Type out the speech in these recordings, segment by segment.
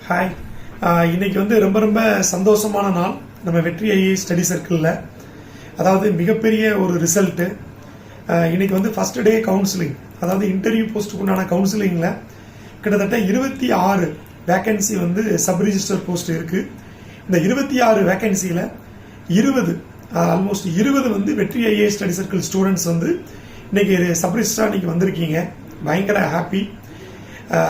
Hi. இன்னைக்கு ரொம்ப ரொம்ப சந்தோஷமான நாள் நம்ம வெற்றி ஐஏஎஸ் ஸ்டடி சர்க்கிளில். அதாவது மிகப்பெரிய ஒரு ரிசல்ட்டு. இன்னைக்கு ஃபர்ஸ்ட் டே கவுன்சிலிங், அதாவது இன்டர்வியூ போஸ்ட்டுக்கு உண்டான கவுன்சிலிங்கில் கிட்டத்தட்ட 26 வேக்கன்சி சப் ரிஜிஸ்டர் போஸ்ட் இருக்குது. இந்த 26 வேக்கன்சியில் 20 ஆல்மோஸ்ட் 20 வெற்றி ஐஏஎஸ் ஸ்டடி சர்க்கிள் ஸ்டூடெண்ட்ஸ் இன்னைக்கு சப் ரிஜிஸ்டராக இன்னைக்கு வந்திருக்கீங்க. பயங்கர ஹாப்பி.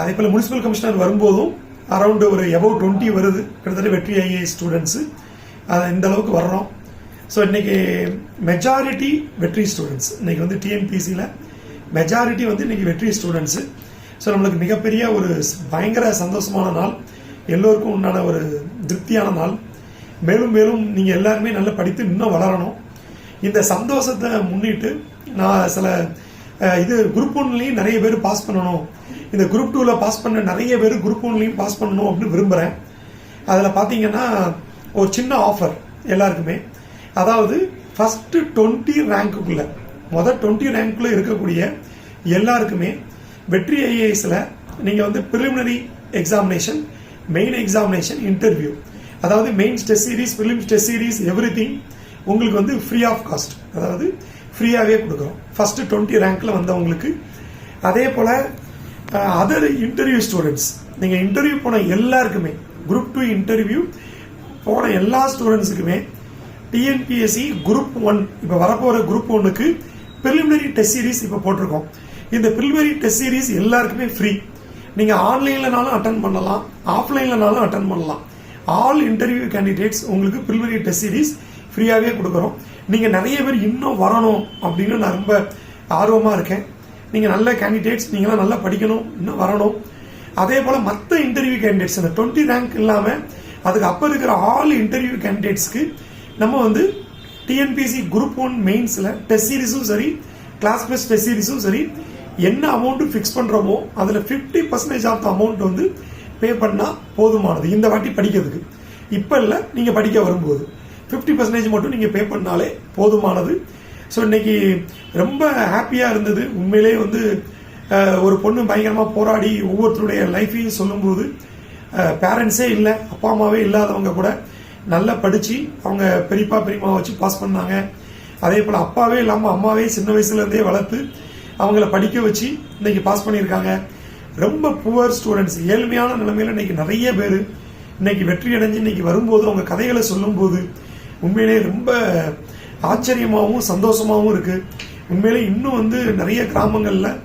அதே போல் முனிசிபல் கமிஷனர் வரும்போதும் அரௌண்ட் ஒரு above 20 வருது கிட்டத்தட்ட வெற்றி ஐஏஎஸ் ஸ்டூடெண்ட்ஸு. இந்த அளவுக்கு வர்றோம். ஸோ இன்னைக்கு மெஜாரிட்டி வெற்றி ஸ்டூடெண்ட்ஸ். இன்னைக்கு டிஎன்பிசியில் மெஜாரிட்டி இன்னைக்கு வெற்றி ஸ்டூடெண்ட்ஸு. ஸோ நம்மளுக்கு மிகப்பெரிய ஒரு பயங்கர சந்தோஷமான நாள், எல்லோருக்கும் உண்டான ஒரு திருப்தியான நாள். மேலும் மேலும் நீங்கள் எல்லாருமே நல்லா படித்து இன்னும் வளரணும். இந்த சந்தோஷத்தை முன்னிட்டு நான் சில குரூப் 1லையும் நிறைய பேர் பாஸ் பண்ணணும், இந்த குரூப் 2வில் பாஸ் பண்ண நிறைய பேர் குரூப் 1லையும் பாஸ் பண்ணணும் அப்படின்னு விரும்புகிறேன். அதில் பார்த்தீங்கன்னா ஒரு சின்ன ஆஃபர் எல்லாருக்குமே. அதாவது ஃபஸ்ட்டு 20 ரேங்க்குள்ளே, முதல் 20 ரேங்க்குள்ளே இருக்கக்கூடிய எல்லாருக்குமே வெற்றி ஐஏஎஸில் நீங்கள் preliminary examination, main examination, interview, அதாவது mains test series, prelims test series, everything உங்களுக்கு ஃப்ரீ ஆஃப் காஸ்ட், அதாவது ஃப்ரீயாகவே கொடுக்குறோம் ஃபஸ்ட்டு 20 ரேங்க்கில் வந்தவங்களுக்கு. அதே போல் அதர் இன்டர்வியூ ஸ்டூடெண்ட்ஸ், நீங்கள் இன்டர்வியூ போன எல்லாருக்குமே, குரூப் 2 இன்டர்வியூ போன எல்லா ஸ்டூடெண்ட்ஸுக்குமே டிஎன்பிஎஸ்சி குரூப் 1 இப்போ வரப்போகிற குரூப் 1க்கு ப்ரிலிமினரி டெஸ்ட் சீரீஸ் இப்போ போட்டிருக்கோம். இந்த ப்ரிலிமினரி டெஸ்ட் சீரீஸ் எல்லாருக்குமே ஃப்ரீ. நீங்கள் ஆன்லைன்லனாலும் அட்டன் பண்ணலாம், ஆஃப்லைன்லனாலும் அட்டன் பண்ணலாம். ஆல் இன்டர்வியூ கேண்டிடேட்ஸ் உங்களுக்கு ப்ரிலிமினரி டெஸ்ட் சீரீஸ் ஃப்ரீயாகவே கொடுக்குறோம். நீங்கள் நிறைய பேர் இன்னும் வரணும் அப்படின்னு நான் ரொம்ப ஆர்வமாக இருக்கேன். நீங்கள் நல்ல கேண்டிடேட்ஸ், நீங்களாம் நல்லா படிக்கணும், இன்னும் வரணும். அதே போல் மற்ற இன்டர்வியூ கேண்டிடேட்ஸ், இந்த 20 ரேங்க் இல்லாமல் அதுக்கு அப்போ இருக்கிற ஆல் இன்டர்வியூ கேண்டிடேட்ஸ்க்கு நம்ம டிஎன்பிஎஸ்சி குரூப் 1 மெயின்ஸில் டெஸ்ட் சீரீஸும் சரி, கிளாஸ் பிளஸ் டெஸ்ட் சீரீஸும் சரி, என்ன அமௌண்ட்டு ஃபிக்ஸ் பண்ணுறோமோ அதில் 50% ஆஃப் த அமௌண்ட் பே பண்ணால் போதுமானது இந்த வாட்டி படிக்கிறதுக்கு. இப்போ இல்லை, நீங்கள் படிக்க வரும்போது 50% மட்டும் நீங்கள் பே பண்ணாலே போதுமானது. ஸோ இன்னைக்கு ரொம்ப ஹாப்பியாக இருந்தது. உண்மையிலே ஒரு பொண்ணு பயங்கரமாக போராடி ஒவ்வொருத்தருடைய லைஃப்பையும் சொல்லும்போது, பேரண்ட்ஸே இல்லை, அப்பா அம்மாவே இல்லாதவங்க கூட நல்லா படித்து அவங்க பெரியப்பா பெரியம்மா வச்சு பாஸ் பண்ணாங்க. அதே போல் அப்பாவே இல்லாமல் அம்மாவே சின்ன வயசுலேருந்தே வளர்த்து அவங்கள படிக்க வச்சு இன்னைக்கு பாஸ் பண்ணியிருக்காங்க. ரொம்ப புவர் ஸ்டூடெண்ட்ஸ், ஏழ்மையான நிலைமையில் இன்னைக்கு நிறைய பேர் இன்னைக்கு வெற்றி அடைஞ்சு இன்னைக்கு வரும்போது அவங்க கதைகளை சொல்லும்போது உண்மையிலே ரொம்ப ஆச்சரியமாகவும் சந்தோஷமாகவும் இருக்குது. உண்மையிலே இன்னும் நிறைய கிராமங்களில்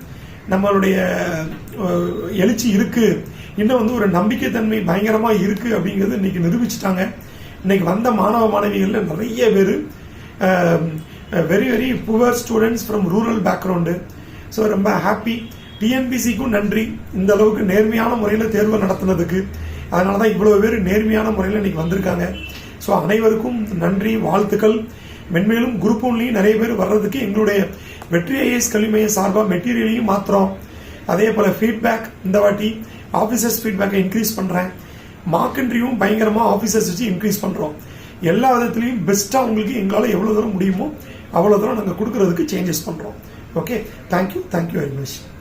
நம்மளுடைய எழுச்சி இருக்குது, இன்னும் ஒரு நம்பிக்கைத்தன்மை பயங்கரமாக இருக்குது அப்படிங்கிறது இன்னைக்கு நிரூபிச்சிட்டாங்க. இன்னைக்கு வந்த மாணவ மாணவிகளில் நிறைய பேர் very very poor students from rural background. So ரொம்ப ஹாப்பி. டிஎன்பிசிக்கும் நன்றி, இந்த அளவுக்கு நேர்மையான முறையில் தேர்வு நடத்துனதுக்கு. அதனால தான் இவ்வளோ பேர் நேர்மையான முறையில் இன்னைக்கு வந்திருக்காங்க. ஸோ அனைவருக்கும் நன்றி, வாழ்த்துக்கள். மென்மேலும் குரூப் 1லையும் நிறைய பேர் வர்றதுக்கு எங்களுடைய வெற்றி ஐஏஎஸ் கல்வி மையம் சார்பாக மெட்டீரியலையும் மாத்திரம், அதே போல் ஃபீட்பேக் இந்த வாட்டி ஆஃபீஸர்ஸ் ஃபீட்பேக்கை இன்க்ரீஸ் பண்ணுறேன். மார்க் இன்டர்வியூவும் பயங்கரமாக ஆஃபீஸர்ஸ் வச்சு இன்க்ரீஸ் பண்ணுறோம். எல்லா விதத்துலையும் பெஸ்ட்டாக உங்களுக்கு எங்களால் எவ்வளோ தூரம் முடியுமோ அவ்வளோ தூரம் நாங்கள் கொடுக்கறதுக்கு சேஞ்சஸ் பண்ணுறோம். Okay, thank you very much.